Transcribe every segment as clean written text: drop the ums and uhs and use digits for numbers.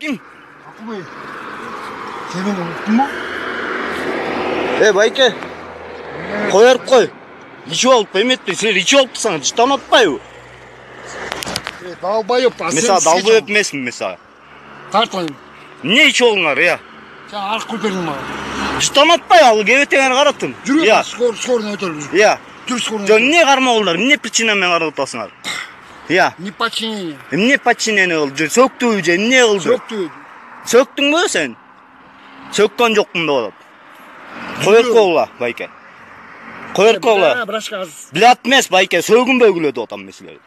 Kim? Akıllı. Senin unuttun mu? Bayke. Koyar koy. İçi olup kıymetli. Sen içi olup sana cidden atmayı. Dalbayıp. Mesela dalba öpmesin mesela. Tartmayın. Ne içi olunlar ya? Sen ark kurtarın bana. Cidden atmayı al. Gevetene karatın. Yürü ya. Skorunu ötürürüz. Ya. Yürü skorunu ötürürüz. Ne karma olurlar? Ne piçinden ben karatasınlar? Ya. Ne paçini? Ne paçinen oldu? Söktü üce. Ne oldu? Söktü. Söktün mü sen? Sökten yok mu da oğlum? Koyar kolla Bayke. Koyar kolla. Bilatmez Bayke. Sögün bögüledi otan meseleleri.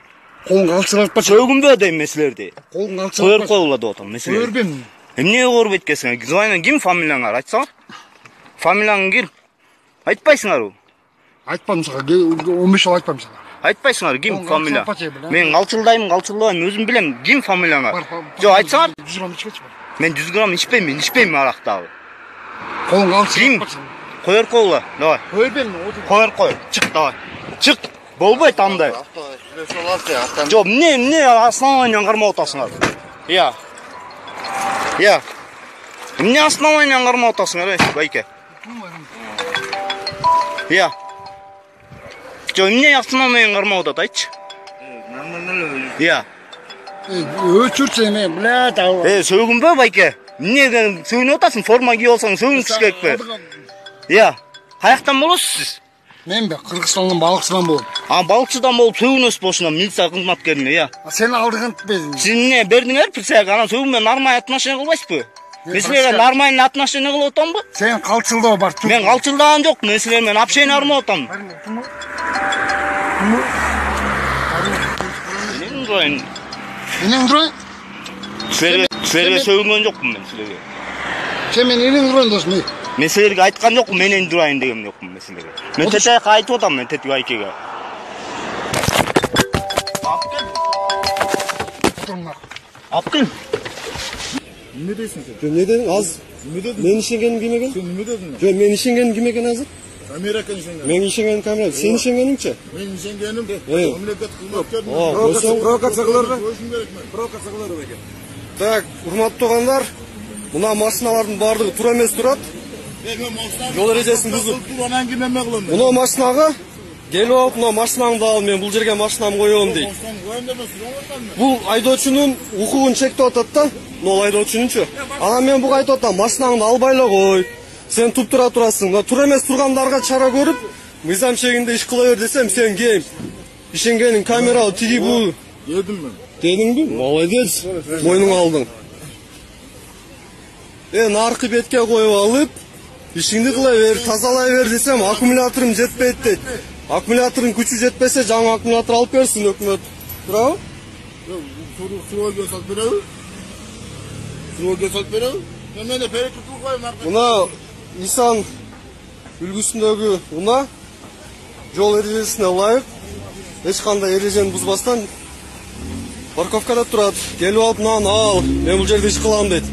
Kolun kalçılatma. Sögün bögüledi meseleleri. Kolun kalçılatma. Koyar kolladı otan meseleleri. Koyar ben. Niye korup etkesine? Zayna kim familyan var? Açsana. Familyan gir. Айтпайсыңар o. Айтпадым саған. 15 жыл айтпадым саған. Айтпайсыңар ким фамилия? Мен қалчылдаймын, өзім білем. Ким фамилияңар? Жоқ, айтсаңар. 100 грамм ішпейсің бар. Мен 100 грамм ішпеймін арақтағы. Қолың Ким? қалçılatма. Қойар қолға, давай. Koyar ben. Қойар. Çık, давай. Çık. Болбайды андай. Жоқ, не основаниен қарма отасыңар? Я. Не основаниен қарма отасыңар, Байке? Я. Жоқ, не основаниен қарма отат, айтшы? Я. Өтірсен мен, блядь, ал. Сөгін бе, Байке? Не сөгін отасың, форма кие олсаң сөгін кіш керек бе? Я. Қаяқтан боласыз сіз? Мен бе, Қырғызстаннан балықшыдан болып. Балықшыдан болып сөгін өсіп болшынан милиция қызматкеріне, я. Сен алдыған түпедің. Сен не, бердіңер пірсәк, ана сөгінмен нормальный отношение қылбайсыз бі? Месілерге нормальный отношение қылып отам бі? Сен қалчылдау бар. Мен қалчылдаған жоқ, месілермен общение арма отам. Менен дұрайын? Сілерге сөгінген жоқпын мен сілерге. Сен мен менен дұрайын досым, ей. Мен сілерге айтқан жоқпын, менен дұрайын деген жоқпын мен сілерге. Мен тетеке айтып отам мен тетеке Айкеге. Апкин. Ne diyorsun sen? Ne dedin? Az. Ne dedin? Men işengenim kim eken? Sen ne dedin? Yok, men işengenim kim eken hazır? Amerikan işengenim. Men işengenim kamera. Sen işengenimçe? Men işengenim. Evet. Memleket kılmaklarım. Провокацияларды. Koşun gerek mi? Провокацияларды бекен. Так, урматтуу туугандар, мына машиналардын баардыгы туура эмес турат. Жол эрежесин бузуп. Анан ким эме кылам? Мына машинага келип алып, мына машинаңды ал, мен бул жерге машинамды коём дейт. Бул айдоочунун укугун чектеп атат да. Нол айдоочунунчу. Анан мен буга айтып атам, машинаңды албай эле кой. Сен туп-тура турасың. Мына туура эмес тургандарга чара көрүп, мыйзам чегинде иш кыла бер десем, сен кем. Ишенгениң камералы тиги бул. Dedim ben. Dedingби? Молодец. Мойнуңа алдың. Наркы бетке коюп алып, ишиңди кыла бер, тазалай бер десем, аккумуляторум жетпейт дейт. Аккумулятордун күчү жетпесе, жаңы аккумулятор алып берсин өкмөт. Туурабы? Suroga salt bereu. Suroga salt bereu. Men de pere tutup koyum arka. Мына Nissan үлгүсүндөгү уна жол эрежесине ылайык, эч кандай эрежени бузбастан парковкада турат. Келип алып, мынаны ал, мен бул жерде иш кылам дейт.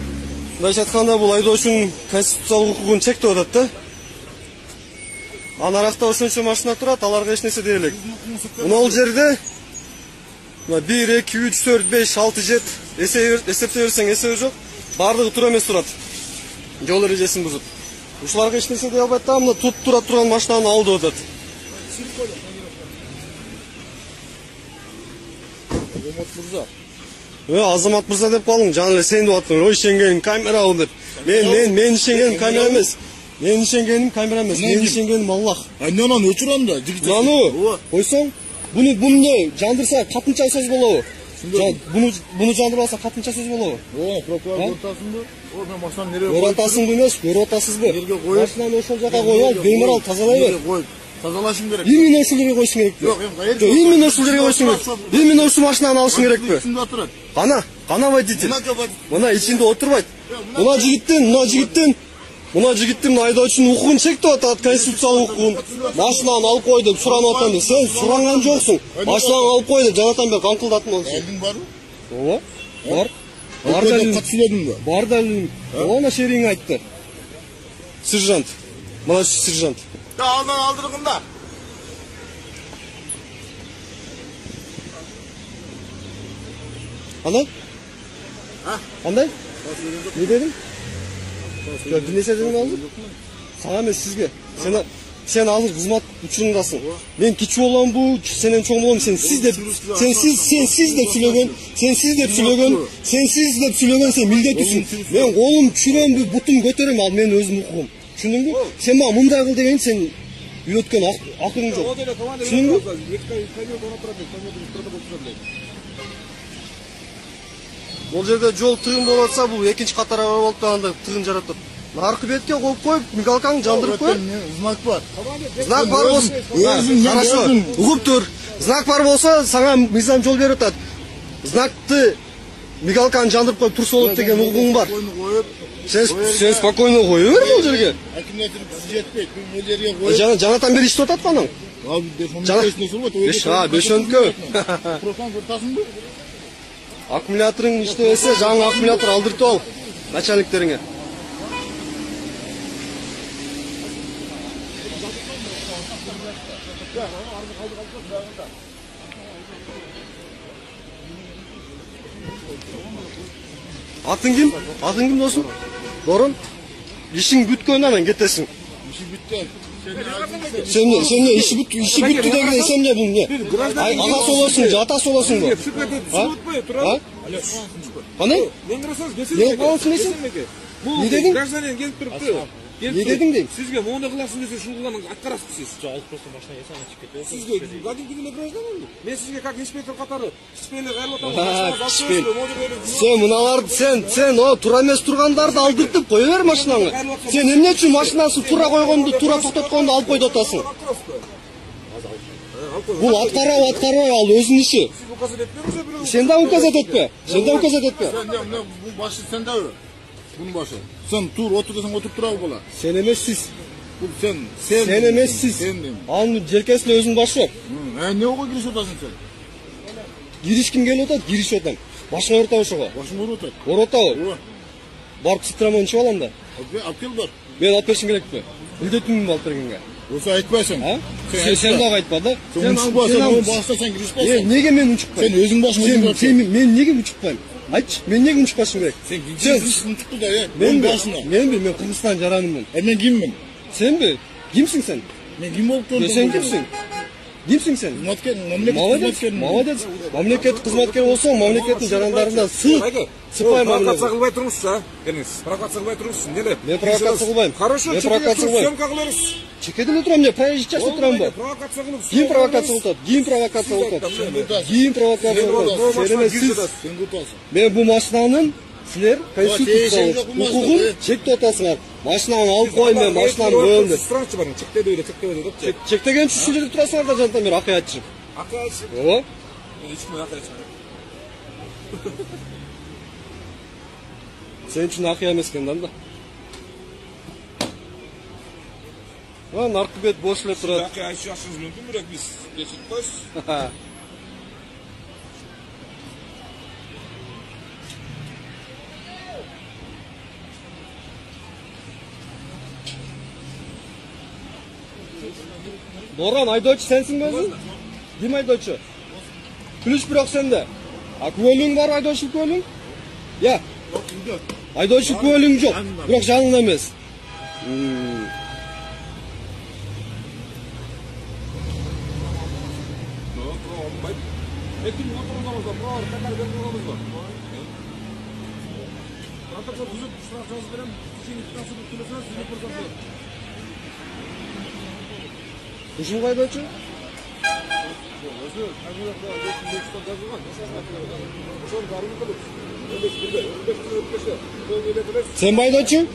Мындайча айтканда, бул айдоочунун конституциялык укугун чектеп атат да. Анаракта ошончо машина турат, аларга эч нерсе дей элек. Мына бул жерде 1, 2, 3, 4, 5, 6, 7 эсептей берсең эсеби жок. Бардыгы туура эмес турат. Жол эрежесин бузуп. Ушуларга эч нерсе дей албайт да, мына тура турган машинаны ал деп атат. Азамат мырза деп калдың, жана эле сен деп аттың. Ой, ишенгеним камера ал деп. Мен ишенгеним камера эмес. Мен ишенгеним камера эмес. Мен ишенгеним Аллах. Аннан өчүрөм да. Нану, койсоң, буну жандырса катынча сөз болобу? Буну жандырбаса катынча сөз болобу? Прокурор ортасында. Мен машинаны нере көрүп атасыңбы эмес, көрүп атасызбы? Машинаны ошол жака коюп ал, беймарал тазалай бер. Тазалашың керек. Именно ошол жерге койсуң керекпи? Жок, именно ошол жерге койсуң керек. Именно ошол машинаны алышың керекпи? Ичинде отурат. Кана водитель. Мына ичинде отурбайт. Мына жигиттин айдоочунун укугун чектеп атат, конституциялык укугун. Машинаны алып кой деп суранып атам. Сен суранган жоксуң. Машинаны алып кой деп жанатан бер каңкылдатып алсың. Алдың барбы? Ооба. Бар. Бар да катсыдың ба? Бар да. Она шериң айтты. Сержант. Мына сержант. Алдан алдыргын да. Андай? Андай? Ne dedim? Ya bir neçe dedin aldın? Sana mı sizge? Sen hazır hizmet uçurundasın. Ben küçük olan bu, senden çoğum olan sensiz de söylegen sen milletüsün. Ben kolum çürem bir butum götürem al men özüm hukukum. Düşündün mü? Sen bana mınday kıl degen sen üretken akılın yok. Düşündün mü? Бұл жерде жол тыгын болатса, бұл екінші қатар арба болып тұрғанда тыгын жаратып. Нарқы бетке қойып қойып, мигалканы жандырып қойып. Знак бар. Знак бар болса, хорошо, ұғып тұр. Знак бар болса, саңа мизам жол беріп жатады. Знакты мигалканы жандырып қойып тұрса болып деген ұғың бар. Сен спокойно қойып бер бұл жерге. Жаңадан бері иштеп атат қаның. Бешөнкө. Аккумуляторың иштебесе, жаңа аккумулятор алдыртып ал начальниктериңе. Атың ким? Атың ким досым? Дорон. Ишиң бүткөн анан кетесиң. İşi bitti. Sen işi bitti деген sen ne bu ne? Ага солосуң, жата солосуң бу. Кандай? Не болсун? Не дедің? Гражданин келип турупты. Не дедің дейм? Сизге моундай кыласың десе ушул кылганы аткарасыз сиз. Алып просто машина ясаган чыгып кетти. Сизге кадимки гражданин. Мен сизге как инспектор катары кичпеле кайрылып Сен о тура эмес тургандарды алдыртып кое бер машинаңы. Сен эмне үчүн машинасын тура койгонду, тура токтотконду алып койду атасың? Бул аткарбай ал өзүнүн иши. Сен да указать этпе. Sen bu başı sen de öyle. Bunun başı. Sen tur otur desen oturup durağı bola. Sen emessiz. Bu sen emessiz. Анын желкесинде өзүнүн башы бар. Ne oku giriş otasın sen? Giriş kim келип атат? Giriş отам. Башыңа ортабы ошого. Başını otur. Оротабы. Барып цитрамон ичип алам да. Alp gel бар. Мен алып беришим керекпи? Билдетимби алып бергенге? Olsa айтпайсың. Сен дагы айтпа да. Sen başta sen giriş basın. Неге мен унчукпайм? Sen özün başına otur. Мен неге унчукпайм? Айтчы, мен неге унчукпашым керек? Sen giriş unuttu da ya. Ben başına. Мен Кыргызстан жаранымын. Ben kimim? Сенби? Кимсиң сен? Ben kim olup durdum? Сен кимсиң? Кимсиң сен? Молодец. Мамлекеттик кызматкер болсоң, мамлекеттин жарандарына сыпай провокация кылбай туруңузчу, а? Кеңиз. Провокация кылбай туруңузчу, эмне? Мен провокация кылбайм. Хорошо, съемка кылабыз. Чекеден отурам, мен проезд часто отурам ба? Провокация кылып. Ким провокация кылат? Ким провокация кылат? Sen kurtarsın. Мен бул машинанын силер конституциялык укугун чектеп атасыңар. Машинаны алып коюм, мен машинаны коём деп. Странчы бар, чектебей депчи. Чектеген ушул жерде турасыңар да жанта мен акый айтчым. Акый айтчым. Ооба. Эч ким акый айтчым. Sen için akıya emesken da. Narkı bet boş ile turat. Akıya yaşınız mümkün mü? Biz geçip koyuz. Doran, Aydoç sensin mi özün? Kim Aydoç'u? Külüş bırak sende. Akıölün var Aydoç'un kölün? Ya. Aydoç'un kölün yok. Bırak canın emez. Kuşun Aydoç'u? Sen Aydoç'u?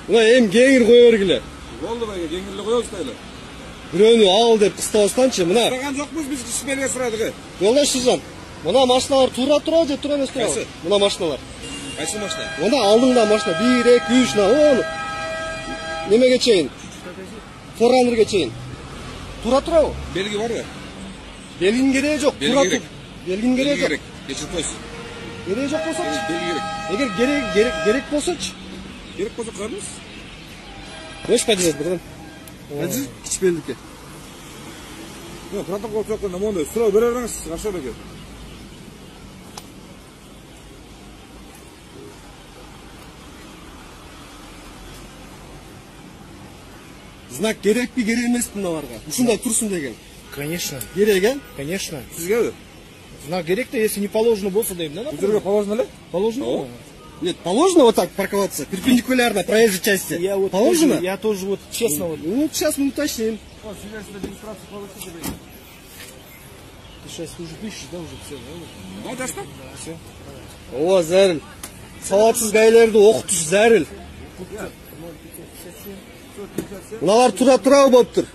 Ulan hem gengir koyuyor gile. Oldu be, gengirli koyuyoruz da öyle. Birini al deyip kıstavaslançı mına. Sıragan yok muyuz biz kişilerine sıradık? Yoldaş Suzan. Mına maşinalar tura же tuра емес тура. Mına maşinalar. Qaysı maşina? Mına aldığında maşina 1, 2, 3 na onu. Neme geçeyin? Forerunner geçeyin. Tura o. Belgi var ya. Belgin gereği yok. Tura tur. Belgin gereği yok. Geçip koyuz. Gereği yok olsa? Belgi gerek. Eğer gerek olsa? Gerek olsa karnız. Hoş geldiniz buradan. Кичпелдикке. Протокол чокканда мондай суроо бере бериңиз, кашар экен. Знак керекпи, керек эмеспи мыналарга? Ушундай турсун деген. Конечно. Керек, э? Конечно. Сизгеби? Знак керек-то, если не положено болса дейм, да? Бул жерге положено эле? Положено. Нет, положено вот так парковаться, перпендикулярно проезжей части? Я вот положено? Тоже, я тоже вот честно вот. Ну, сейчас мы уточним. Свидетельство регистрации получите. Ты сейчас уже пишешь, да, уже все, да? Ну, да что? Все. О, зәріл. Сауатсыз гаилерді оқытуш зәріл. Мыналар тура болып тұр.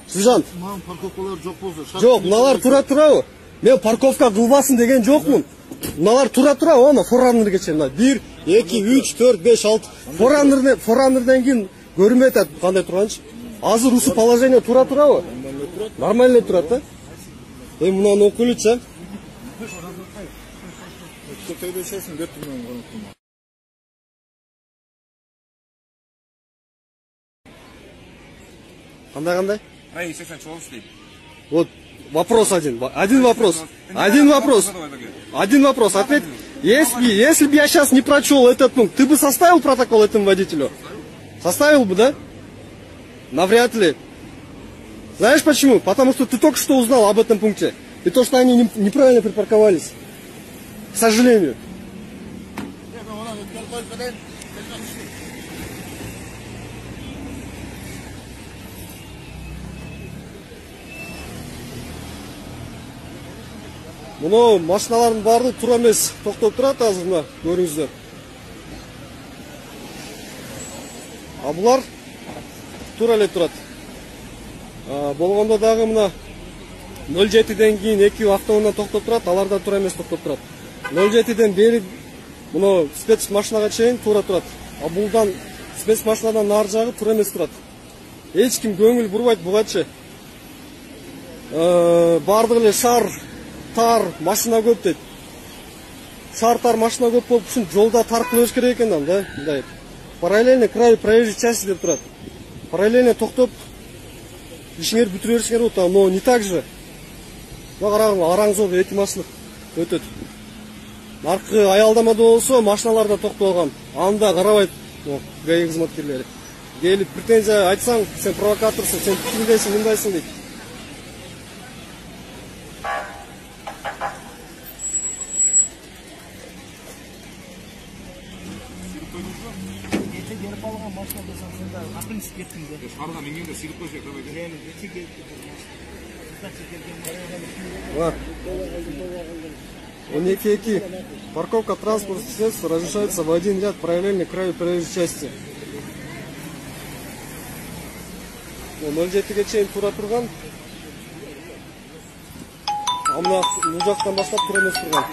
Сержант. Маған парковкалар жоқ болса. Жоқ, мыналар тура. Мен парковка қылбасын деген жоқпын. Мыналар тура, оны форраннерге чейин. 1, 2, 3, 4, 5, 6. Форраннерден кейін көрінбей атат қандай тұрғаншы. Азыр осы положение тура. Нормально тұрат, да? Мынаны оқылытса. Қандай? Ай, 80 чего стоит? Вот вопрос один. Один вопрос. Ответь. Если бы я сейчас не прочел этот пункт, ты бы составил протокол этому водителю? Составил бы, да? Навряд ли. Знаешь почему? Потому что ты только что узнал об этом пункте. И то, что они неправильно припарковались. К сожалению. Мұны машиналардың барды тура емес тоқтап тұрады азыр мына көріңіздер. А бұлар тура эле тұрады. Болғанда дағы мына 07-ден кейін екеуі автоунdan тоқтап тұрады, алар да тура емес тоқтап тұрады. 07-ден бері мұны спец машинаға чейин тура тұрады. А бұлдан спец машинадан нар жағы тура емес тұрады. Ешкім көңіл бұрбайды бұғатшы. Бардық эле шар тар машина көп дейді. Шар-тар машина көп болып үшін жолда тартылыш керек екен да, мындай. Параллельно край проезжей части деп тұрады. Параллельно тоқтап ишиңер бүтүрө беришиңер болот, но не так же. Араң зор эки машина өтөт. Наркы аялдамада болсо машиналарда токтоп алган. Анда карабайт ГАИ кызматкерлери. Келип претензия айтсаң, сен провокаторсың, сен тиңдейсиң, мындайсың дейт. Шардан меңгенде силип койсок, давай. Вот. 12.2. Парковка транспортных средств разрешается в один ряд параллельно краю проезжей части. 07-ге чейин тура турган. А мына жактан баштап тура эмес турган.